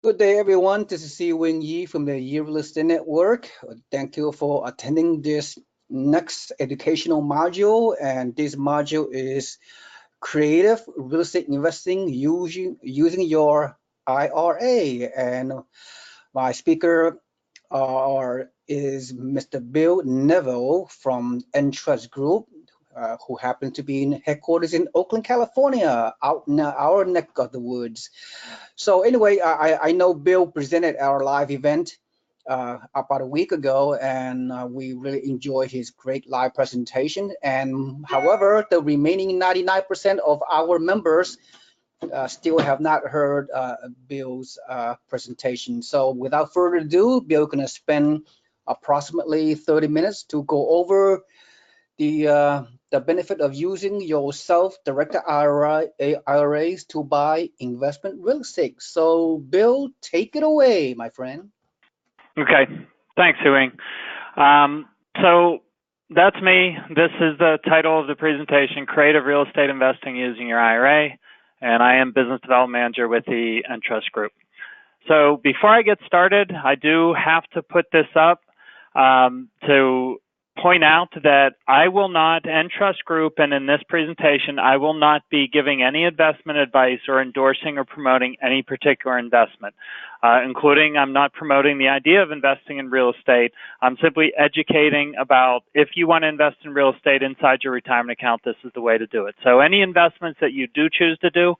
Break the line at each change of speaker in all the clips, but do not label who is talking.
Good day, everyone. This is Seewing Yee from the Yee Real Estate Network. Thank you for attending this next educational module. And this module is creative real estate investing using your IRA. And my speaker is Mr. Bill Neville from Entrust Group, who happens to be in headquarters in Oakland, California, out in our neck of the woods. So anyway, I know Bill presented our live event about a week ago, and we really enjoyed his great live presentation. And however, the remaining 99% of our members still have not heard Bill's presentation. So without further ado, Bill is going to spend approximately 30 minutes to go over the benefit of using your self-directed IRAs to buy investment real estate. So Bill, take it away, my friend.
Okay, thanks, Seewing. So that's me. This is the title of the presentation, Creative Real Estate Investing Using Your IRA, and I am Business Development Manager with the Entrust Group. So before I get started, I do have to put this up to point out that I will not, Entrust Group, and in this presentation, I will not be giving any investment advice or endorsing or promoting any particular investment, including I'm not promoting the idea of investing in real estate. I'm simply educating about if you want to invest in real estate inside your retirement account, this is the way to do it. So any investments that you do choose to do,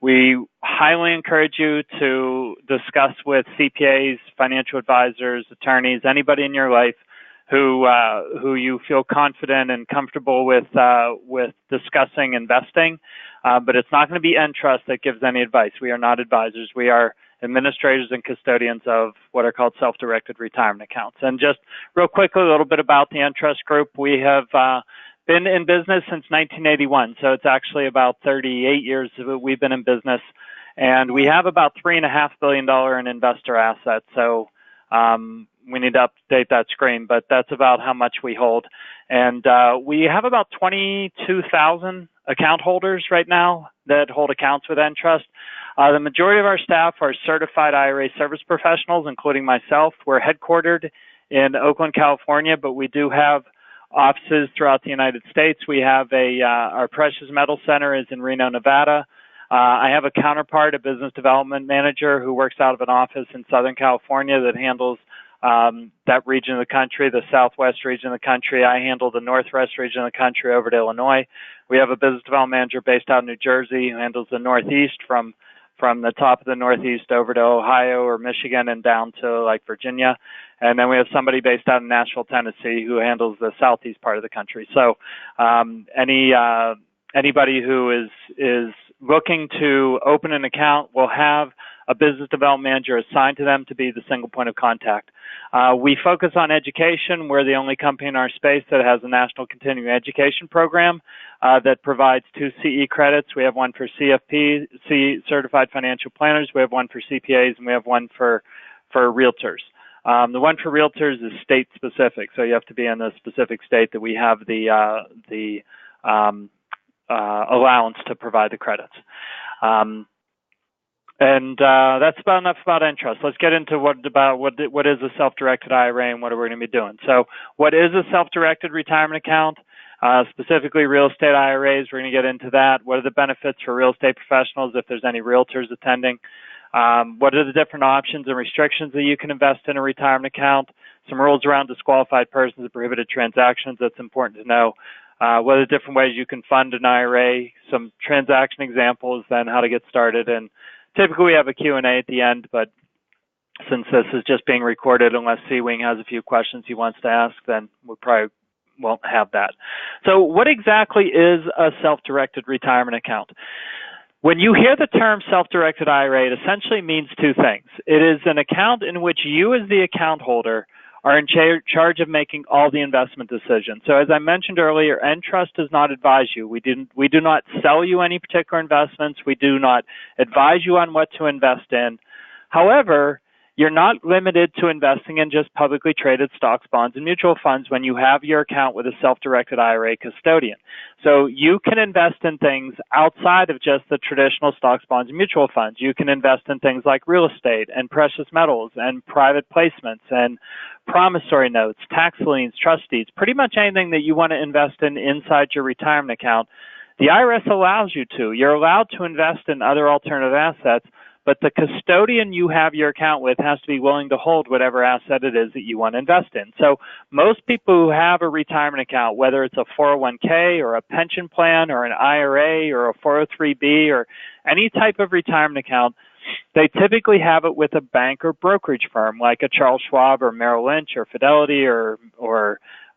we highly encourage you to discuss with CPAs, financial advisors, attorneys, anybody in your life who you feel confident and comfortable with discussing investing, but it's not going to be Entrust that gives any advice. We are not advisors. We are administrators and custodians of what are called self-directed retirement accounts. And just real quickly, a little bit about the Entrust Group. We have been in business since 1981, so it's actually about 38 years that we've been in business, and we have about $3.5 billion in investor assets. So we need to update that screen, but that's about how much we hold. And we have about 22,000 account holders right now that hold accounts with Entrust. The majority of our staff are certified IRA service professionals, including myself. We're headquartered in Oakland, California, but we do have offices throughout the United States. We have our Precious Metal Center is in Reno, Nevada. I have a counterpart, a business development manager who works out of an office in Southern California that handles that region of the country, the Southwest region of the country. I handle the Northwest region of the country over to Illinois. We have a business development manager based out of New Jersey who handles the Northeast from the top of the Northeast over to Ohio or Michigan and down to like Virginia. And then we have somebody based out in Nashville, Tennessee who handles the Southeast part of the country. So anybody who is looking to open an account will have a business development manager assigned to them to be the single point of contact. We focus on education. We're the only company in our space that has a national continuing education program that provides 2 CE credits. We have one for CFP, Certified Financial Planners. We have one for CPAs, and we have one for realtors. The one for realtors is state specific, so you have to be in a specific state that we have the allowance to provide the credits. And that's about enough about Entrust. Let's get into what is a self-directed IRA and what are we going to be doing. So what is a self-directed retirement account? Specifically real estate IRAs, we're going to get into that. What are the benefits for real estate professionals if there's any realtors attending? What are the different options and restrictions that you can invest in a retirement account? Some rules around disqualified persons and prohibited transactions, that's important to know. What are the different ways you can fund an IRA? Some transaction examples, then how to get started. And typically we have a Q&A at the end, but since this is just being recorded, unless Seewing has a few questions he wants to ask, then we probably won't have that. So what exactly is a self-directed retirement account? When you hear the term self-directed IRA, it essentially means 2 things. It is an account in which you as the account holder are in charge of making all the investment decisions. So as I mentioned earlier, Entrust does not advise you. We do not sell you any particular investments. We do not advise you on what to invest in. However, you're not limited to investing in just publicly traded stocks, bonds, and mutual funds when you have your account with a self-directed IRA custodian. So you can invest in things outside of just the traditional stocks, bonds, and mutual funds. You can invest in things like real estate and precious metals and private placements and promissory notes, tax liens, trust deeds, pretty much anything that you want to invest in inside your retirement account. The IRS allows you to. You're allowed to invest in other alternative assets, but the custodian you have your account with has to be willing to hold whatever asset it is that you want to invest in. So most people who have a retirement account, whether it's a 401k or a pension plan or an IRA or a 403b or any type of retirement account, they typically have it with a bank or brokerage firm like a Charles Schwab or Merrill Lynch or Fidelity or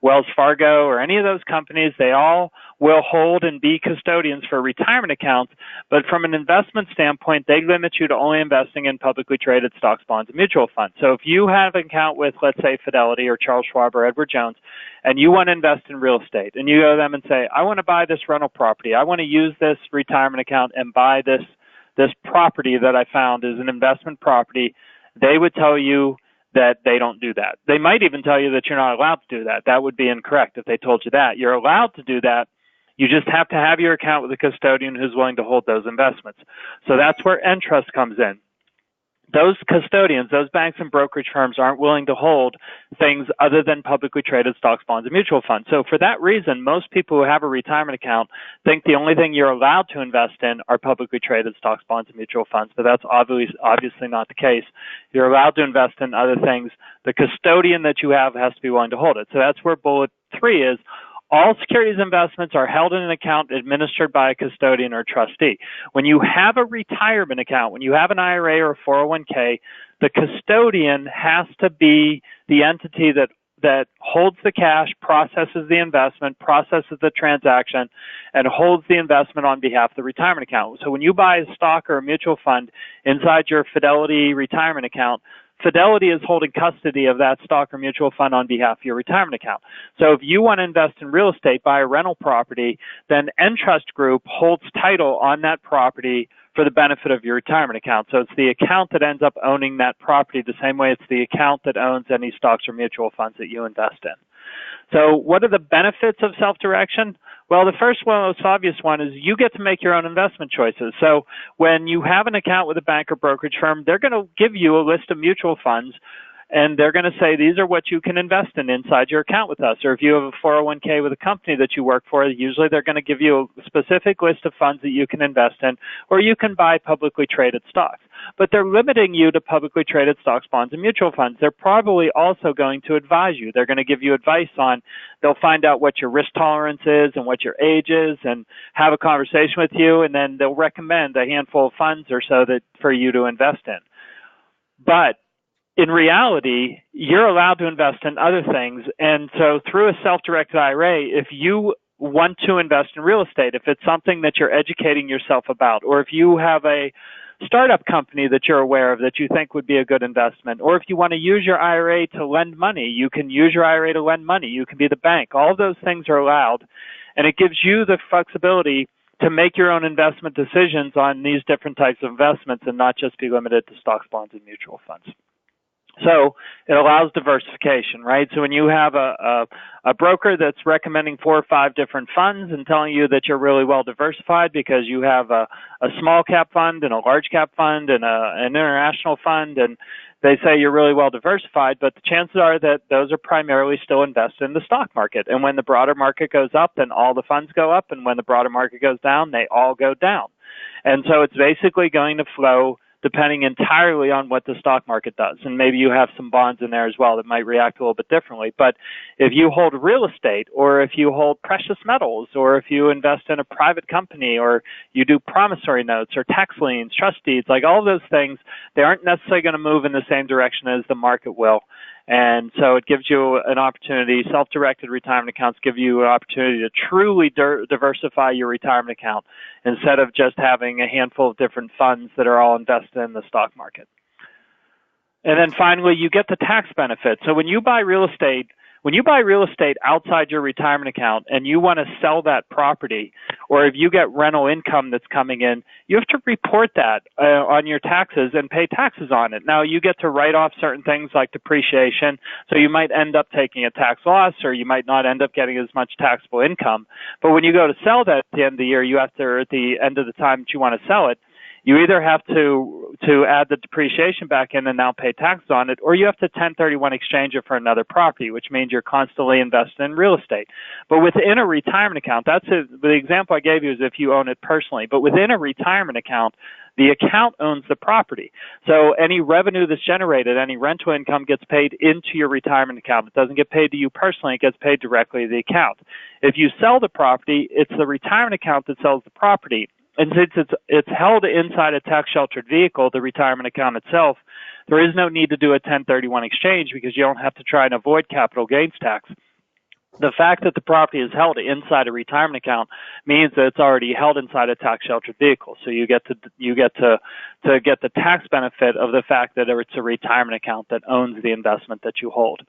Wells Fargo or any of those companies. They all will hold and be custodians for retirement accounts, but from an investment standpoint, they limit you to only investing in publicly traded stocks, bonds, and mutual funds. So if you have an account with, let's say, Fidelity or Charles Schwab or Edward Jones, and you want to invest in real estate, and you go to them and say, I want to buy this rental property, I want to use this retirement account and buy this property that I found is an investment property, they would tell you that they don't do that. They might even tell you that you're not allowed to do that. That would be incorrect if they told you that. You're allowed to do that. You just have to have your account with a custodian who's willing to hold those investments. So that's where Entrust comes in. Those custodians, those banks and brokerage firms aren't willing to hold things other than publicly traded stocks, bonds, and mutual funds. So for that reason, most people who have a retirement account think the only thing you're allowed to invest in are publicly traded stocks, bonds, and mutual funds, but that's obviously not the case. You're allowed to invest in other things. The custodian that you have has to be willing to hold it. So that's where bullet 3 is. All securities investments are held in an account administered by a custodian or trustee. When you have a retirement account, when you have an IRA or a 401k, the custodian has to be the entity that holds the cash, processes the investment, processes the transaction, and holds the investment on behalf of the retirement account. So when you buy a stock or a mutual fund inside your Fidelity retirement account, Fidelity is holding custody of that stock or mutual fund on behalf of your retirement account. So if you want to invest in real estate, buy a rental property, then Entrust Group holds title on that property for the benefit of your retirement account. So it's the account that ends up owning that property the same way it's the account that owns any stocks or mutual funds that you invest in. So what are the benefits of self-direction? Well, the first one, the most obvious one, is you get to make your own investment choices. So when you have an account with a bank or brokerage firm, they're going to give you a list of mutual funds, and they're going to say, these are what you can invest in inside your account with us. Or if you have a 401k with a company that you work for, usually they're going to give you a specific list of funds that you can invest in, or you can buy publicly traded stocks. But they're limiting you to publicly traded stocks, bonds, and mutual funds. They're probably also going to advise you. They're going to give you advice on, they'll find out what your risk tolerance is and what your age is and have a conversation with you, and then they'll recommend a handful of funds or so that for you to invest in. But in reality, you're allowed to invest in other things. And so through a self-directed IRA, if you want to invest in real estate, if it's something that you're educating yourself about, or if you have a startup company that you're aware of that you think would be a good investment, or if you want to use your IRA to lend money, you can use your IRA to lend money. You can be the bank. All of those things are allowed. And it gives you the flexibility to make your own investment decisions on these different types of investments and not just be limited to stocks, bonds, and mutual funds. So it allows diversification, right? So when you have a broker that's recommending 4 or 5 different funds and telling you that you're really well diversified because you have a small cap fund and a large cap fund and an international fund, and they say you're really well diversified, but the chances are that those are primarily still invested in the stock market. And when the broader market goes up, then all the funds go up, and when the broader market goes down, they all go down. And so it's basically going to flow depending entirely on what the stock market does. And maybe you have some bonds in there as well that might react a little bit differently. But if you hold real estate, or if you hold precious metals, or if you invest in a private company, or you do promissory notes or tax liens, trust deeds, like all of those things, they aren't necessarily going to move in the same direction as the market will. And so it gives you an opportunity. Self-directed retirement accounts give you an opportunity to truly diversify your retirement account instead of just having a handful of different funds that are all invested in the stock market. And then finally, you get the tax benefit. So when you buy real estate, When you buy real estate outside your retirement account and you want to sell that property, or if you get rental income that's coming in, you have to report that on your taxes and pay taxes on it. Now, you get to write off certain things like depreciation, so you might end up taking a tax loss, or you might not end up getting as much taxable income. But when you go to sell that at the end of the year, you have to, or at the end of the time that you want to sell it, you either have to add the depreciation back in and now pay taxes on it, or you have to 1031 exchange it for another property, which means you're constantly invested in real estate. But within a retirement account, the example I gave you is if you own it personally. But within a retirement account, the account owns the property. So any revenue that's generated, any rental income gets paid into your retirement account. It doesn't get paid to you personally. It gets paid directly to the account. If you sell the property, it's the retirement account that sells the property. And since it's held inside a tax-sheltered vehicle, the retirement account itself, there is no need to do a 1031 exchange because you don't have to try and avoid capital gains tax. The fact that the property is held inside a retirement account means that it's already held inside a tax-sheltered vehicle. So you get to get the tax benefit of the fact that it's a retirement account that owns the investment that you hold.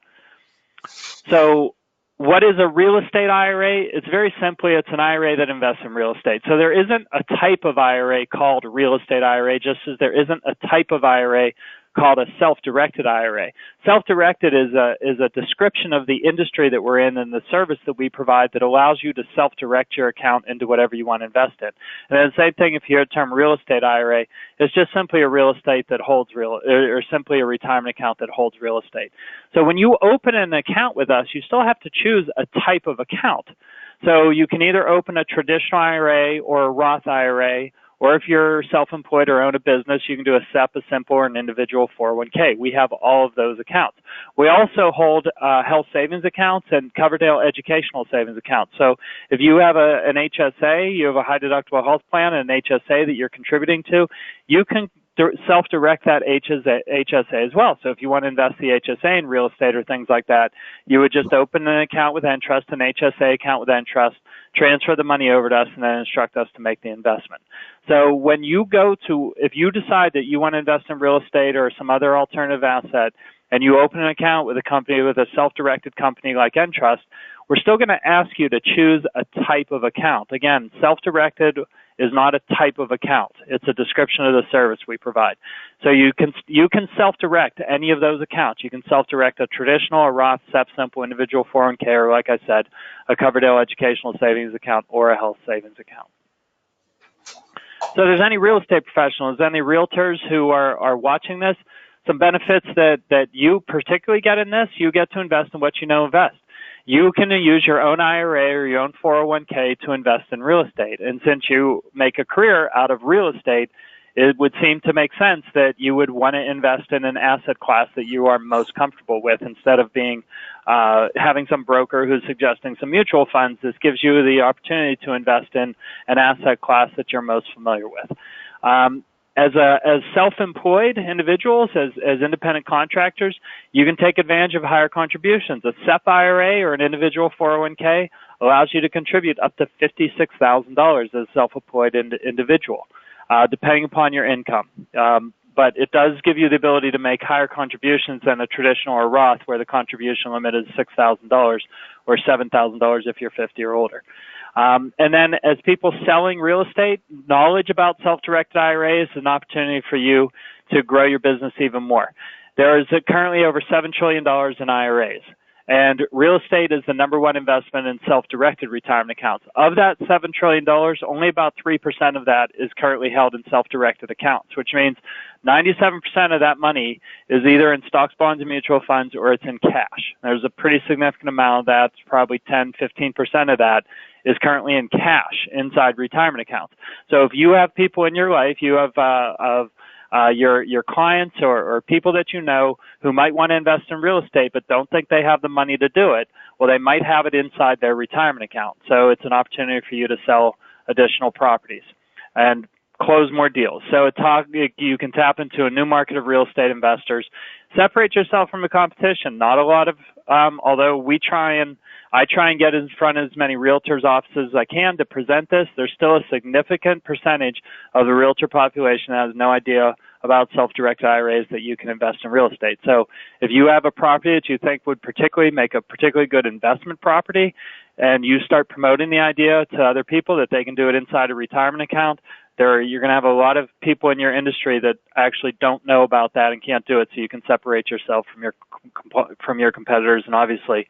So what is a real estate IRA? It's very simply, it's an IRA that invests in real estate. So there isn't a type of IRA called real estate IRA, just as there isn't a type of IRA called a self-directed IRA. Self-directed is a description of the industry that we're in and the service that we provide that allows you to self-direct your account into whatever you want to invest in. And then the same thing if you hear the term real estate IRA, it's just simply a real estate that holds or simply a retirement account that holds real estate. So when you open an account with us, you still have to choose a type of account. So you can either open a traditional IRA or a Roth IRA, or if you're self-employed or own a business, you can do a SEP, a simple, or an individual 401k. We have all of those accounts. We also hold health savings accounts and Coverdale educational savings accounts. So if you have an HSA, you have a high deductible health plan and an HSA that you're contributing to, you can self-direct that HSA as well. So if you want to invest the HSA in real estate or things like that, you would just open an account with Entrust, an HSA account with Entrust, transfer the money over to us, and then instruct us to make the investment. So when you if you decide that you want to invest in real estate or some other alternative asset, and you open an account with a company, with a self-directed company like Entrust, we're still going to ask you to choose a type of account. Again, self-directed is not a type of account. It's a description of the service we provide. So you can self-direct any of those accounts. You can self-direct a traditional, a Roth, SEP, simple, individual 401k, or like I said, a Coverdale educational savings account or a health savings account. So if there's any real estate professionals, any realtors who are watching this, some benefits that you particularly get in this, you get to invest in what you know invest. You can use your own IRA or your own 401k to invest in real estate. And since you make a career out of real estate, it would seem to make sense that you would want to invest in an asset class that you are most comfortable with instead of having some broker who's suggesting some mutual funds. This gives you the opportunity to invest in an asset class that you're most familiar with. As self-employed individuals, as independent contractors, you can take advantage of higher contributions. A SEP IRA or an individual 401k allows you to contribute up to $56,000 as a self-employed individual, depending upon your income. But it does give you the ability to make higher contributions than a traditional or Roth, where the contribution limit is $6,000 or $7,000 if you're 50 or older. And then as people selling real estate, knowledge about self-directed IRAs is an opportunity for you to grow your business even more. There is currently over $7 trillion in IRAs, and real estate is the ` investment in self-directed retirement accounts. Of that $7 trillion, only about 3% of that is currently held in self-directed accounts, which means 97% of that money is either in stocks, bonds, and mutual funds, or it's in cash. There's a pretty significant amount of that, probably 10, 15% of that is currently in cash inside retirement accounts. So if you have people in your life, you have your clients or people that you know who might want to invest in real estate but don't think they have the money to do it, well, they might have it inside their retirement account. So it's an opportunity for you to sell additional properties and close more deals. So you can tap into a new market of real estate investors. Separate yourself from the competition. Not a lot of, although I try and get in front of as many realtors' offices as I can to present this, there's still a significant percentage of the realtor population that has no idea about self-directed IRAs that you can invest in real estate. So if you have a property that you think would particularly make a particularly good investment property, and you start promoting the idea to other people that they can do it inside a retirement account, you're going to have a lot of people in your industry that actually don't know about that and can't do it. So you can separate yourself from your competitors, and obviously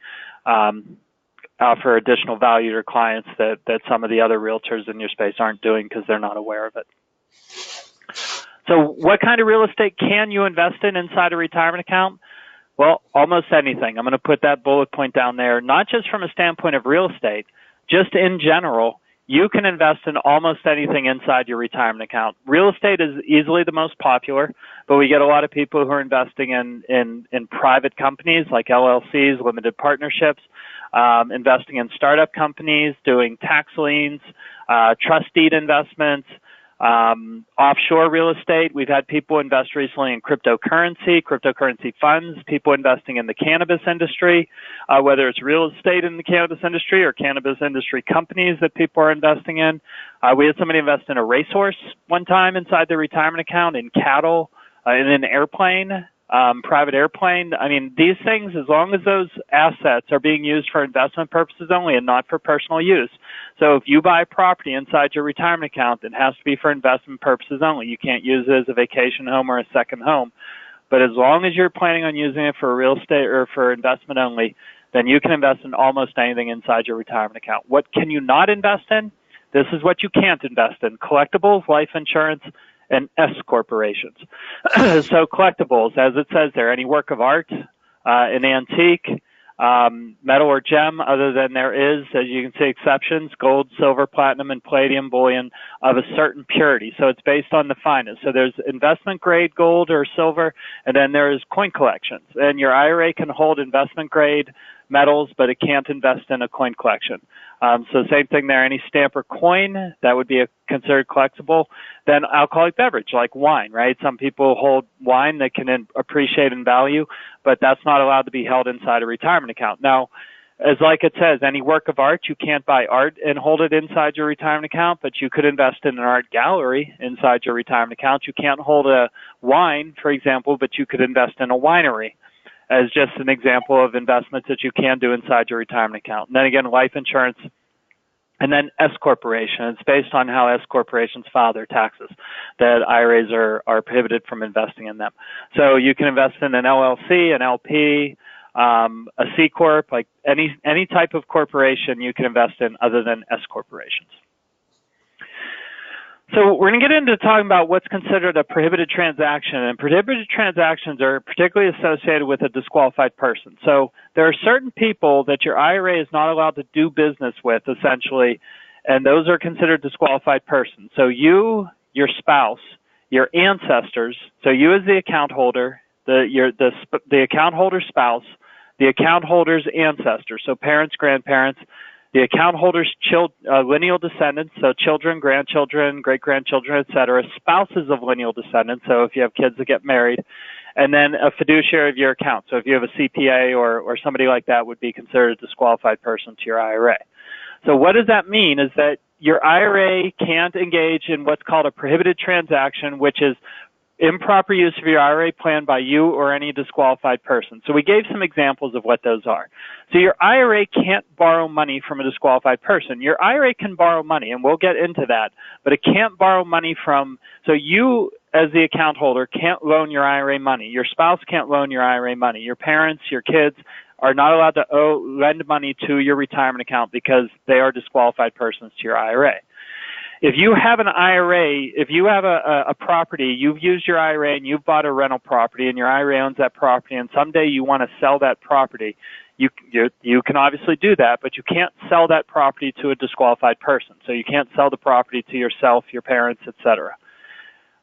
offer additional value to your clients that some of the other realtors in your space aren't doing because they're not aware of it. So what kind of real estate can you invest in inside a retirement account? Well, almost anything. I'm going to put that bullet point down there, not just from a standpoint of real estate, just in general. You can invest in almost anything inside your retirement account. Real estate is easily the most popular, but we get a lot of people who are investing in private companies like LLCs, limited partnerships, investing in startup companies, doing tax liens, trust deed investments, offshore real estate. We've had people invest recently in cryptocurrency funds, people investing in the cannabis industry, whether it's real estate in the cannabis industry or cannabis industry companies that people are investing in. We had somebody invest in a racehorse one time inside their retirement account, in cattle, in an airplane, private airplane. I mean, these things, as long as those assets are being used for investment purposes only and not for personal use. So if you buy property inside your retirement account, it has to be for investment purposes only. You can't use it as a vacation home or a second home. But as long as you're planning on using it for real estate or for investment only, then you can invest in almost anything inside your retirement account. What can you not invest in? This is what you can't invest in: collectibles, life insurance, and S corporations. So collectibles, as it says there, any work of art, an antique, metal or gem, other than there is, as you can see, exceptions: gold, silver, platinum, and palladium bullion of a certain purity. So it's based on the finest. So there's investment grade gold or silver, and then there's coin collections. And your IRA can hold investment grade metals, but it can't invest in a coin collection. So same thing there, any stamp or coin, that would be considered collectible. Then alcoholic beverage, like wine, right? Some people hold wine that can appreciate in value, but that's not allowed to be held inside a retirement account. Now, as like it says, any work of art, you can't buy art and hold it inside your retirement account, but you could invest in an art gallery inside your retirement account. You can't hold a wine, for example, but you could invest in a winery, as just an example of investments that you can do inside your retirement account. And then again, life insurance, and then S corporation. It's based on how S corporations file their taxes that IRAs are prohibited from investing in them. So you can invest in an LLC, an LP, a C corp, like any type of corporation you can invest in other than S corporations. So we're going to get into talking about what's considered a prohibited transaction, and prohibited transactions are particularly associated with a disqualified person. So there are certain people that your IRA is not allowed to do business with, essentially, and those are considered disqualified persons. So you, your spouse, your ancestors, so you as the account holder, the account holder's spouse, the account holder's ancestors, so parents, grandparents, the account holder's lineal descendants, so children, grandchildren, great-grandchildren, et cetera, spouses of lineal descendants, so if you have kids that get married, and then a fiduciary of your account. So if you have a CPA or somebody like that would be considered a disqualified person to your IRA. So what does that mean is that your IRA can't engage in what's called a prohibited transaction, which is improper use of your IRA plan by you or any disqualified person. So we gave some examples of what those are. So your IRA can't borrow money from a disqualified person. Your IRA can borrow money, and we'll get into that, but it can't borrow money from, so you as the account holder can't loan your IRA money. Your spouse can't loan your IRA money. Your parents, your kids are not allowed to lend money to your retirement account because they are disqualified persons to your IRA. If you have an IRA, if you have a property, you've used your IRA and you've bought a rental property and your IRA owns that property, and someday you want to sell that property, you can obviously do that, but you can't sell that property to a disqualified person. So you can't sell the property to yourself, your parents, etc.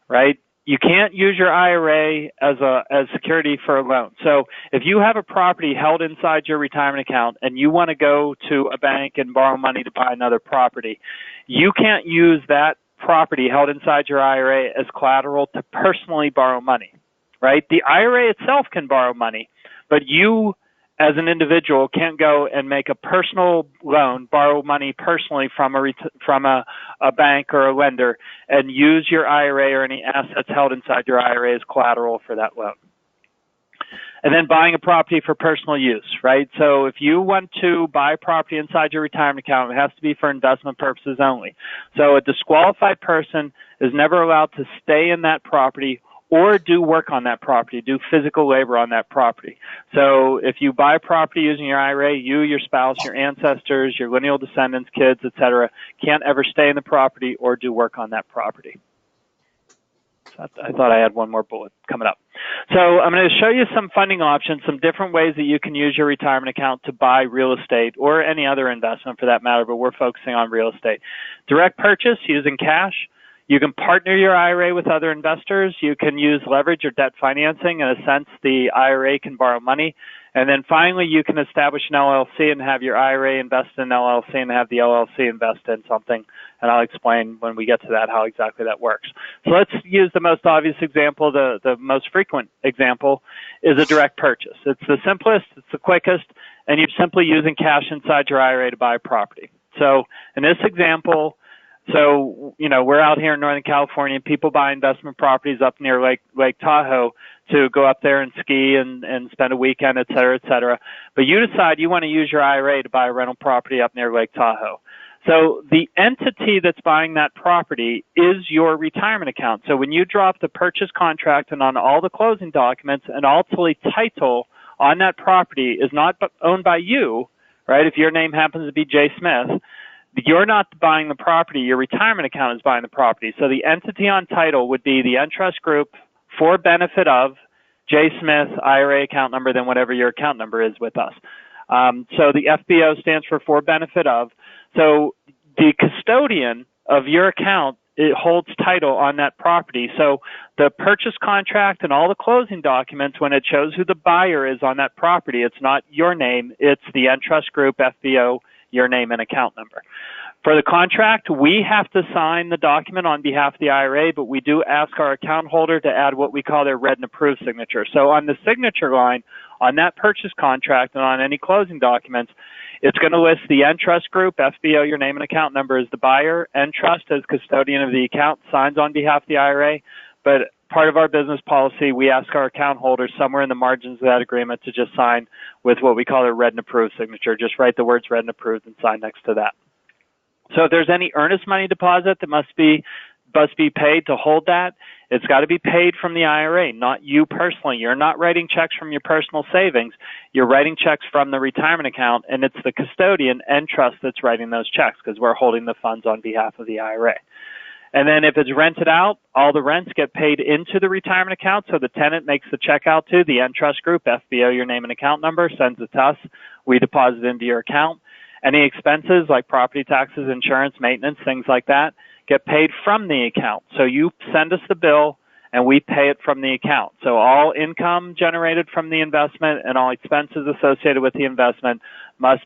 Right? You can't use your IRA as security for a loan. So if you have a property held inside your retirement account and you want to go to a bank and borrow money to buy another property, you can't use that property held inside your IRA as collateral to personally borrow money, right? The IRA itself can borrow money, but you as an individual, can't go and make a personal loan, borrow money personally from a bank or a lender, and use your IRA or any assets held inside your IRA as collateral for that loan. And then buying a property for personal use, right? So if you want to buy property inside your retirement account, it has to be for investment purposes only. So a disqualified person is never allowed to stay in that property or do work on that property, do physical labor on that property. So if you buy a property using your IRA, you, your spouse, your ancestors, your lineal descendants, kids, etc., can't ever stay in the property or do work on that property. So I thought I had one more bullet coming up. So I'm going to show you some funding options, some different ways that you can use your retirement account to buy real estate or any other investment for that matter, but we're focusing on real estate. Direct purchase using cash. You can partner your IRA with other investors. You can use leverage or debt financing. In a sense, the IRA can borrow money. And then finally, you can establish an LLC and have your IRA invest in an LLC and have the LLC invest in something. And I'll explain when we get to that how exactly that works. So let's use the most obvious example. The most frequent example is a direct purchase. It's the simplest, it's the quickest, and you're simply using cash inside your IRA to buy a property. So in this example, we're out here in Northern California. People buy investment properties up near Lake Tahoe to go up there and ski and spend a weekend, et cetera, et cetera. But you decide you want to use your IRA to buy a rental property up near Lake Tahoe. So the entity that's buying that property is your retirement account. So when you drop the purchase contract and on all the closing documents, and ultimately title on that property is not owned by you, right? If your name happens to be Jay Smith, you're not buying the property, your retirement account is buying the property. So the entity on title would be the Entrust Group for benefit of J. Smith, IRA account number, then whatever your account number is with us. So the FBO stands for benefit of. So the custodian of your account, it holds title on that property. So the purchase contract and all the closing documents, when it shows who the buyer is on that property, it's not your name, it's the Entrust Group, FBO, your name and account number. For the contract, we have to sign the document on behalf of the IRA, but we do ask our account holder to add what we call their read and approved signature. So on the signature line, on that purchase contract and on any closing documents, it's going to list the Entrust Group, FBO, your name and account number as the buyer, Entrust as custodian of the account, signs on behalf of the IRA, but part of our business policy, we ask our account holders somewhere in the margins of that agreement to just sign with what we call a read and approved signature. Just write the words read and approved and sign next to that. So if there's any earnest money deposit that must be paid to hold that, it's got to be paid from the IRA, not you personally. You're not writing checks from your personal savings. You're writing checks from the retirement account, and it's the custodian, Entrust, that's writing those checks because we're holding the funds on behalf of the IRA. And then if it's rented out, all the rents get paid into the retirement account. So the tenant makes the check out to the Entrust Group, FBO, your name and account number, sends it to us. We deposit into your account. Any expenses like property taxes, insurance, maintenance, things like that, get paid from the account. So you send us the bill and we pay it from the account. So all income generated from the investment and all expenses associated with the investment must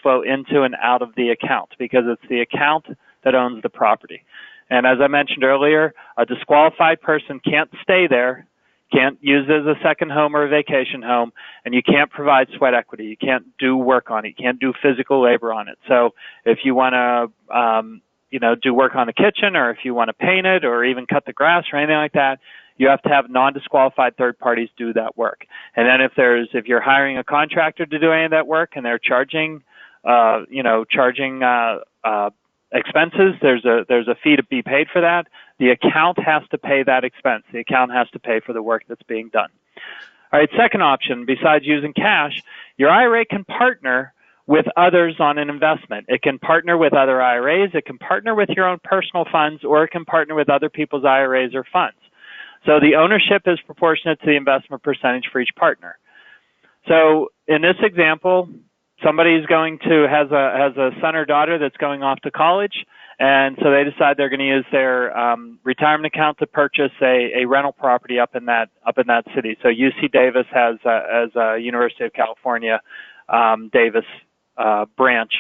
flow into and out of the account because it's the account that owns the property. And as I mentioned earlier, a disqualified person can't stay there, can't use it as a second home or a vacation home, and you can't provide sweat equity. You can't do work on it. You can't do physical labor on it. So if you want to, do work on the kitchen, or if you want to paint it, or even cut the grass or anything like that, you have to have non-disqualified third parties do that work. And then if you're hiring a contractor to do any of that work and they're charging expenses, there's a fee to be paid for that. The account has to pay that expense. The account has to pay for the work that's being done. All right, second option, besides using cash, your IRA can partner with others on an investment. It can partner with other IRAs, it can partner with your own personal funds, or it can partner with other people's IRAs or funds. So the ownership is proportionate to the investment percentage for each partner. So in this example, somebody's has a son or daughter that's going off to college, and so they decide they're going to use their retirement account to purchase a rental property up in that city. So UC Davis has a University of California Davis branch.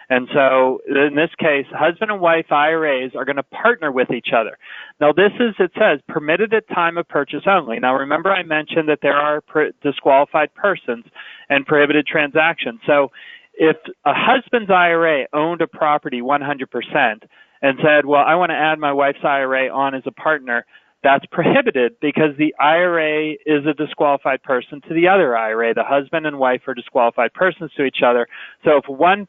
And so in this case, husband and wife IRAs are going to partner with each other. Now this is, it says, permitted at time of purchase only. Now remember I mentioned that there are disqualified persons and prohibited transactions. So if a husband's IRA owned a property 100% and said, well, I want to add my wife's IRA on as a partner, that's prohibited because the IRA is a disqualified person to the other IRA. The husband and wife are disqualified persons to each other. So if one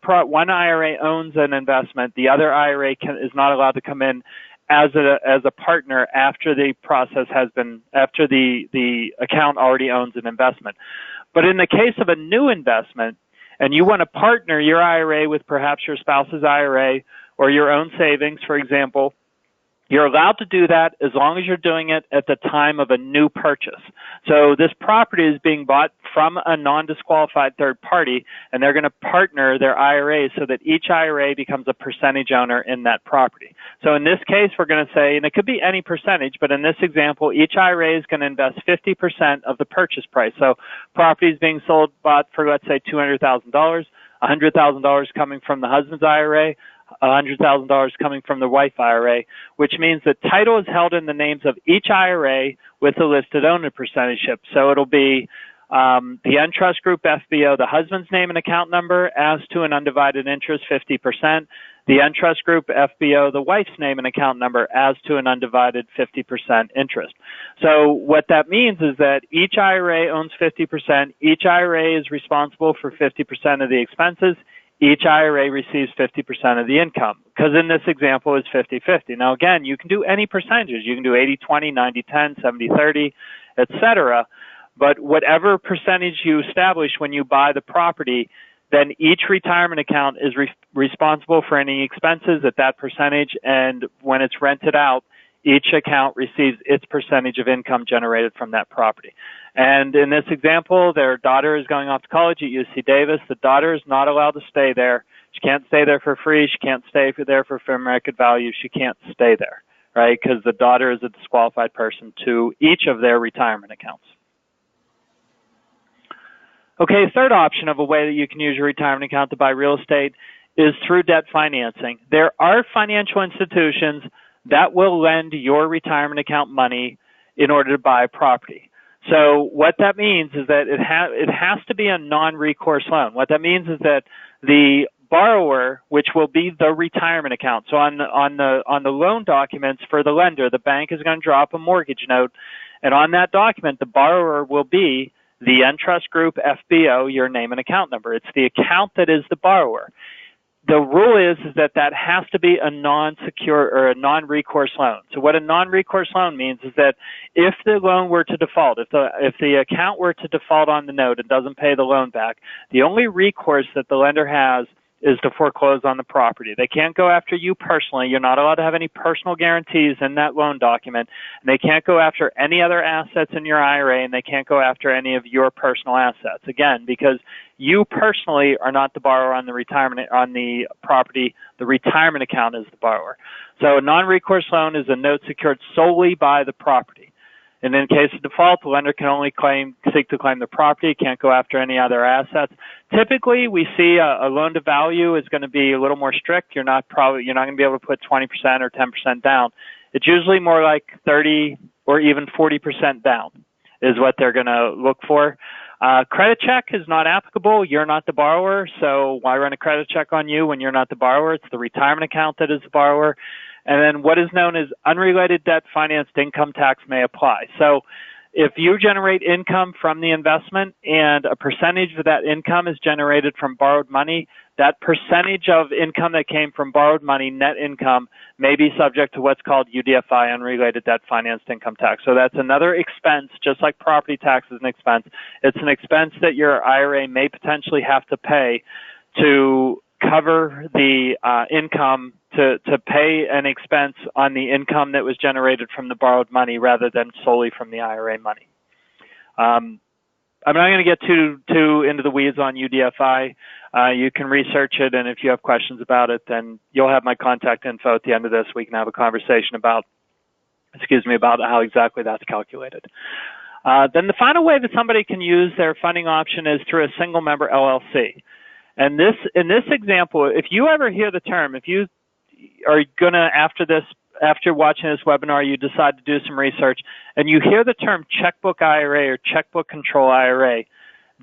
IRA owns an investment, the other IRA is not allowed to come in as a partner after the process has been, after the account already owns an investment. But in the case of a new investment, and you want to partner your IRA with perhaps your spouse's IRA or your own savings, for example, you're allowed to do that as long as you're doing it at the time of a new purchase. So this property is being bought from a non-disqualified third party, and they're going to partner their IRAs so that each IRA becomes a percentage owner in that property. So in this case, we're going to say, and it could be any percentage, but in this example, each IRA is going to invest 50% of the purchase price. So property is being bought for, let's say, $200,000, $100,000 coming from the husband's IRA, $100,000 coming from the wife IRA, which means the title is held in the names of each IRA with a listed owner percentageship. So it'll be the Entrust Group FBO, the husband's name and account number, as to an undivided interest, 50%. The Entrust Group FBO, the wife's name and account number, as to an undivided 50% interest. So what that means is that each IRA owns 50%. Each IRA is responsible for 50% of the expenses. Each IRA receives 50% of the income, because in this example it's 50-50. Now again, you can do any percentages. You can do 80-20, 90-10, 70-30, etc. But whatever percentage you establish when you buy the property, then each retirement account is responsible for any expenses at that percentage, and when it's rented out, each account receives its percentage of income generated from that property. And in this example, their daughter is going off to college at UC Davis. The daughter is not allowed to stay there. She can't stay there for free. She can't stay there for fair market value. She can't stay there, right? Because the daughter is a disqualified person to each of their retirement accounts. Okay, third option of a way that you can use your retirement account to buy real estate is through debt financing. There are financial institutions that will lend your retirement account money in order to buy property. So what that means is that it has to be a non-recourse loan. What that means is that the borrower, which will be the retirement account. So on the loan documents for the lender, the bank is going to draw up a mortgage note, and on that document, the borrower will be the Entrust Group FBO, your name and account number. It's the account that is the borrower. The rule is that has to be a non-secure or a non-recourse loan. So what a non-recourse loan means is that if the loan were to default, if the account were to default on the note and doesn't pay the loan back, the only recourse that the lender has is to foreclose on the property. They can't go after you personally. You're not allowed to have any personal guarantees in that loan document. And they can't go after any other assets in your IRA, and they can't go after any of your personal assets. Again, because you personally are not the borrower on the property. The retirement account is the borrower. So a non-recourse loan is a note secured solely by the property. And in case of default, the lender can only seek to claim the property, can't go after any other assets. Typically, we see a loan to value is going to be a little more strict. You're not going to be able to put 20% or 10% down. It's usually more like 30 or even 40% down is what they're going to look for. Credit check is not applicable. You're not the borrower, so why run a credit check on you when you're not the borrower? It's the retirement account that is the borrower. And then what is known as unrelated debt financed income tax may apply. So if you generate income from the investment and a percentage of that income is generated from borrowed money, that percentage of income that came from borrowed money, net income, may be subject to what's called UDFI, unrelated debt financed income tax. So that's another expense, just like property tax is an expense. It's an expense that your IRA may potentially have to pay to cover the income, to pay an expense on the income that was generated from the borrowed money rather than solely from the IRA money. I'm not going to get too into the weeds on UDFI. You can research it, and if you have questions about it, then you'll have my contact info at the end of this. We can have a conversation about how exactly that's calculated. Then the final way that somebody can use their funding option is through a single member LLC. And this, in this example, if you ever hear the term, if you are gonna, after watching this webinar, you decide to do some research and you hear the term checkbook IRA or checkbook control IRA,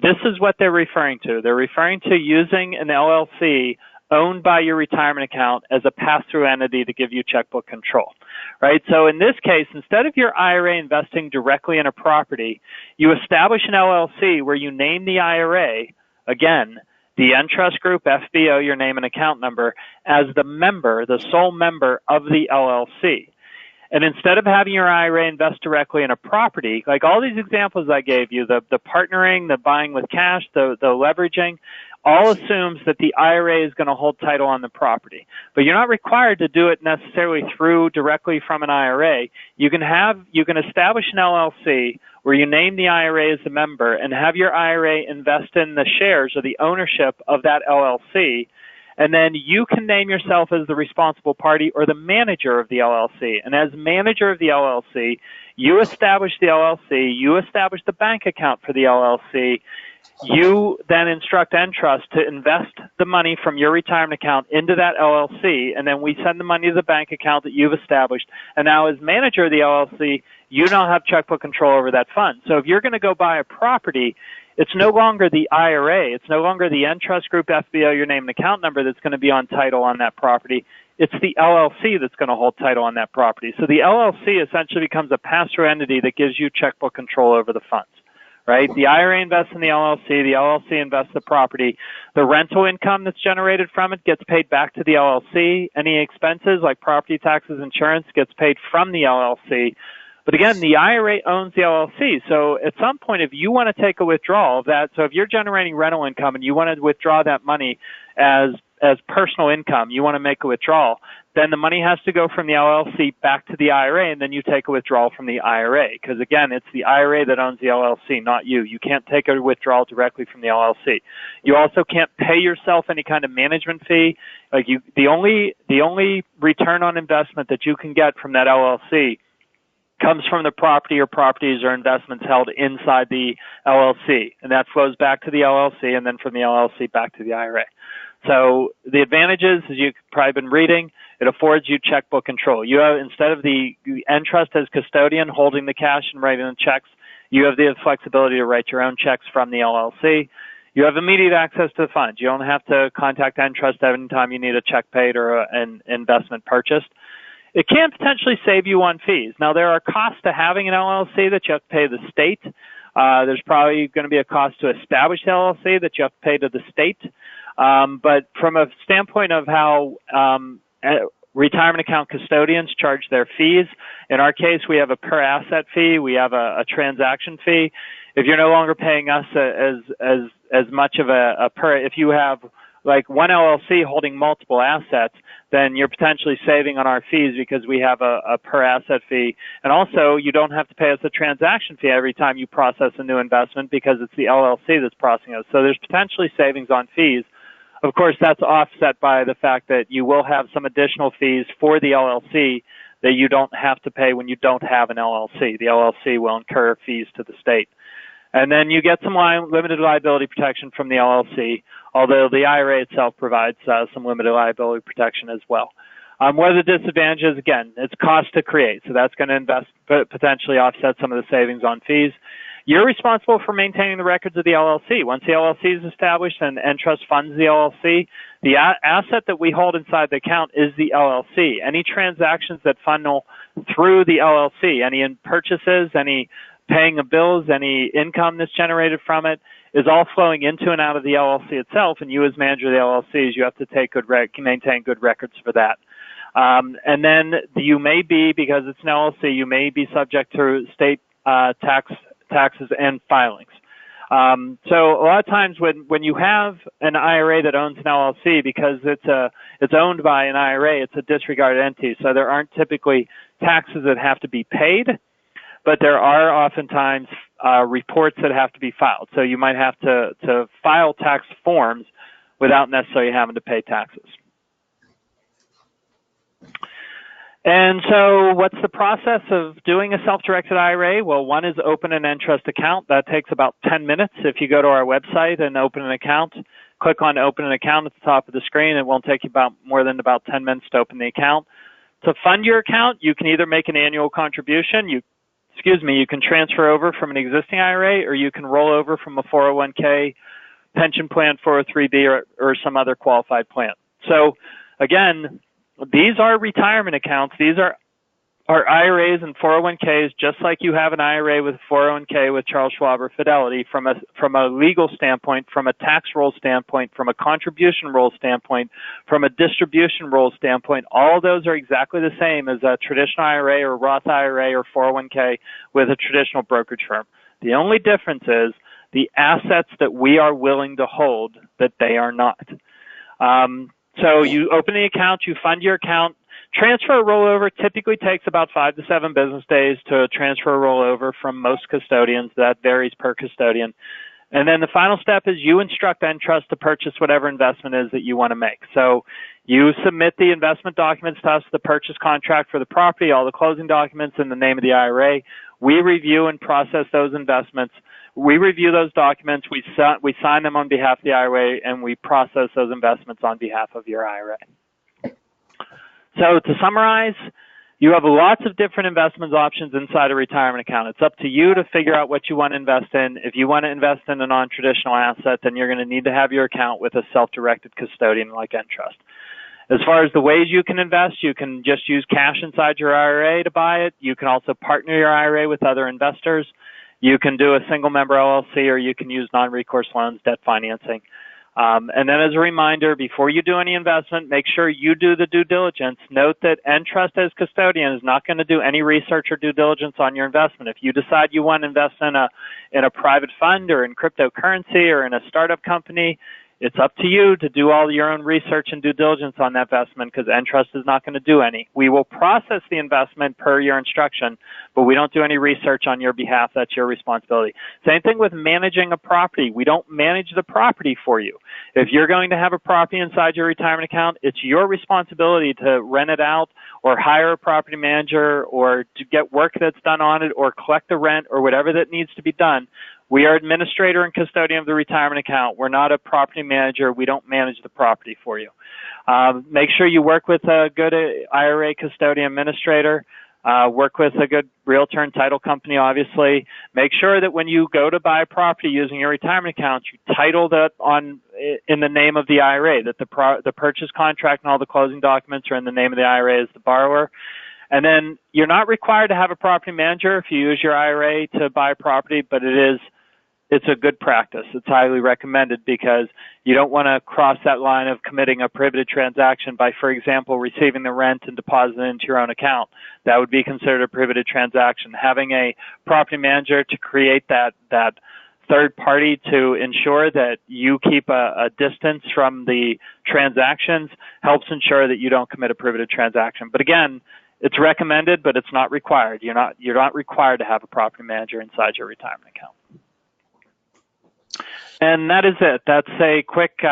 this is what they're referring to. They're referring to using an LLC owned by your retirement account as a pass-through entity to give you checkbook control, right? So in this case, instead of your IRA investing directly in a property, you establish an LLC where you name the IRA, again, the Entrust Group, FBO, your name and account number, as the member, the sole member of the LLC. And instead of having your IRA invest directly in a property, like all these examples I gave you, the partnering, the buying with cash, the leveraging, all assumes that the IRA is going to hold title on the property. But you're not required to do it necessarily directly from an IRA. You can establish an LLC where you name the IRA as a member and have your IRA invest in the shares or the ownership of that LLC. And then you can name yourself as the responsible party or the manager of the LLC. And as manager of the LLC, you establish the LLC, you establish the bank account for the LLC, you then instruct Entrust to invest the money from your retirement account into that LLC, and then we send the money to the bank account that you've established. And now as manager of the LLC, you now have checkbook control over that fund. So if you're going to go buy a property, it's no longer the IRA, it's no longer the Entrust Group, FBO, your name and account number that's going to be on title on that property. It's the LLC that's going to hold title on that property. So the LLC essentially becomes a pass-through entity that gives you checkbook control over the funds. Right? The IRA invests in the LLC invests the property. The rental income that's generated from it gets paid back to the LLC. Any expenses like property taxes, insurance gets paid from the LLC. But again, the IRA owns the LLC. So at some point, if you want to take a withdrawal of that, so if you're generating rental income and you want to withdraw that money as personal income, you want to make a withdrawal, then the money has to go from the LLC back to the IRA, and then you take a withdrawal from the IRA. Because again, it's the IRA that owns the LLC, not you. You can't take a withdrawal directly from the LLC. You also can't pay yourself any kind of management fee. Like the only return on investment that you can get from that LLC comes from the property or properties or investments held inside the LLC, and that flows back to the LLC, and then from the LLC back to the IRA. So the advantages, as you've probably been reading, it affords you checkbook control. You have, instead of the Entrust as custodian holding the cash and writing the checks, you have the flexibility to write your own checks from the LLC. You have immediate access to the funds. You don't have to contact Entrust every time you need a check paid or an investment purchased. It can potentially save you on fees. Now, there are costs to having an LLC that you have to pay the state. There's probably going to be a cost to establish the LLC that you have to pay to the state. But from a standpoint of how retirement account custodians charge their fees, in our case, we have a per asset fee. We have a transaction fee. If you're no longer paying us as much of a per, if you have like one LLC holding multiple assets, then you're potentially saving on our fees because we have a per asset fee. And also, you don't have to pay us a transaction fee every time you process a new investment because it's the LLC that's processing it. So there's potentially savings on fees. Of course, that's offset by the fact that you will have some additional fees for the LLC that you don't have to pay when you don't have an LLC. The LLC will incur fees to the state. And then you get some limited liability protection from the LLC, although the IRA itself provides some limited liability protection as well. What are the disadvantages? Again, it's cost to create, so that's going to potentially offset some of the savings on fees. You're responsible for maintaining the records of the LLC. Once the LLC is established and Entrust funds the LLC, the asset that we hold inside the account is the LLC. Any transactions that funnel through the LLC, any purchases, any paying of bills, any income that's generated from it, is all flowing into and out of the LLC itself, and you as manager of the LLCs, you have to maintain good records for that. And then you may be, because it's an LLC, you may be subject to state taxes and filings. So a lot of times when you have an IRA that owns an LLC, because it's owned by an IRA, it's a disregarded entity, so there aren't typically taxes that have to be paid, but there are oftentimes reports that have to be filed. So you might have to file tax forms without necessarily having to pay taxes. And so what's the process of doing a self-directed IRA? Well, one is open an Entrust account. That takes about 10 minutes if you go to our website and open an account. click on Open an Account at the top of the screen. It won't take you more than about 10 minutes to open the account. To fund your account, you can either make an annual contribution, you can transfer over from an existing IRA, or you can roll over from a 401k, pension plan, 403b, or some other qualified plan. So again, these are retirement accounts. These are IRAs and 401ks, just like you have an IRA with 401k with Charles Schwab or Fidelity. From a legal standpoint, from a tax rule standpoint, from a contribution rule standpoint, from a distribution rule standpoint, all of those are exactly the same as a traditional IRA or Roth IRA or 401k with a traditional brokerage firm. The only difference is the assets that we are willing to hold that they are not. So you open the account, you fund your account. Transfer or rollover typically takes about 5 to 7 business days to transfer or rollover from most custodians. That varies per custodian. And then the final step is you instruct Entrust to purchase whatever investment is that you want to make. So you submit the investment documents to us, the purchase contract for the property, all the closing documents, and the name of the IRA. We review and process those investments. We review those documents, we sign them on behalf of the IRA, and we process those investments on behalf of your IRA. So to summarize, you have lots of different investment options inside a retirement account. It's up to you to figure out what you want to invest in. If you want to invest in a non-traditional asset, then you're going to need to have your account with a self-directed custodian like Entrust. As far as the ways you can invest, you can just use cash inside your IRA to buy it. You can also partner your IRA with other investors. You can do a single member LLC, or you can use non-recourse loans, debt financing. And then as a reminder, before you do any investment, make sure you do the due diligence. Note that Entrust as custodian is not going to do any research or due diligence on your investment. If you decide you want to invest in a private fund or in cryptocurrency or in a startup company, it's up to you to do all your own research and due diligence on that investment, because Entrust is not going to do any. We will process the investment per your instruction, but we don't do any research on your behalf. That's your responsibility. Same thing with managing a property. We don't manage the property for you. If you're going to have a property inside your retirement account, it's your responsibility to rent it out or hire a property manager or to get work that's done on it or collect the rent or whatever that needs to be done. We are administrator and custodian of the retirement account. We're not a property manager. We don't manage the property for you. Make sure you work with a good IRA custodian administrator. Work with a good realtor and title company, obviously. Make sure that when you go to buy property using your retirement account, you title that in the name of the IRA, that the purchase contract and all the closing documents are in the name of the IRA as the borrower. And then you're not required to have a property manager if you use your IRA to buy property, but it's a good practice. It's highly recommended because you don't want to cross that line of committing a prohibited transaction by, for example, receiving the rent and depositing it into your own account. That would be considered a prohibited transaction. Having a property manager to create that third party to ensure that you keep a distance from the transactions helps ensure that you don't commit a prohibited transaction. But again, it's recommended, but it's not required. You're not required to have a property manager inside your retirement account. And that is it. That's a quick,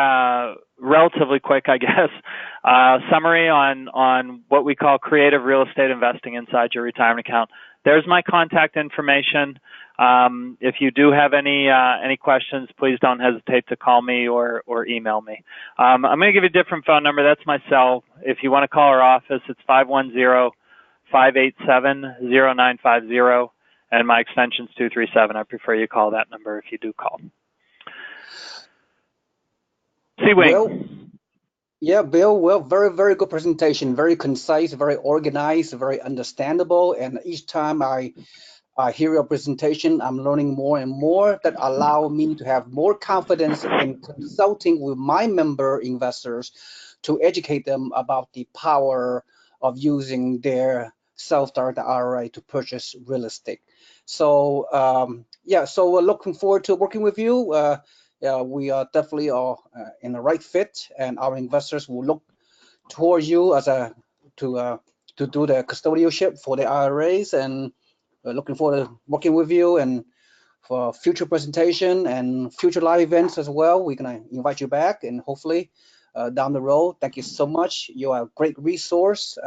relatively quick, I guess, summary on what we call creative real estate investing inside your retirement account. There's my contact information. If you do have any questions, please don't hesitate to call me or email me. I'm going to give you a different phone number. That's my cell. If you want to call our office, it's 510-587-0950, and my extension is 237. I prefer you call that number if you do call. Seewing.
Well, yeah, Bill, well, very, very good presentation. Very concise, very organized, very understandable. And each time I hear your presentation, I'm learning more and more that allow me to have more confidence in consulting with my member investors to educate them about the power of using their self-directed IRA to purchase real estate. So, yeah, so we're looking forward to working with you. We are definitely in the right fit, and our investors will look towards you as to do the custodianship for the IRAs, and we're looking forward to working with you and for future presentation and future live events as well. We're gonna invite you back, and hopefully down the road. Thank you so much. You are a great resource,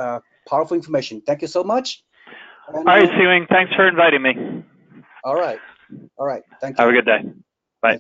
powerful information. Thank you so much. And,
all right, Seewing, thanks for inviting me.
All right. Thank you.
Have a good day. Bye.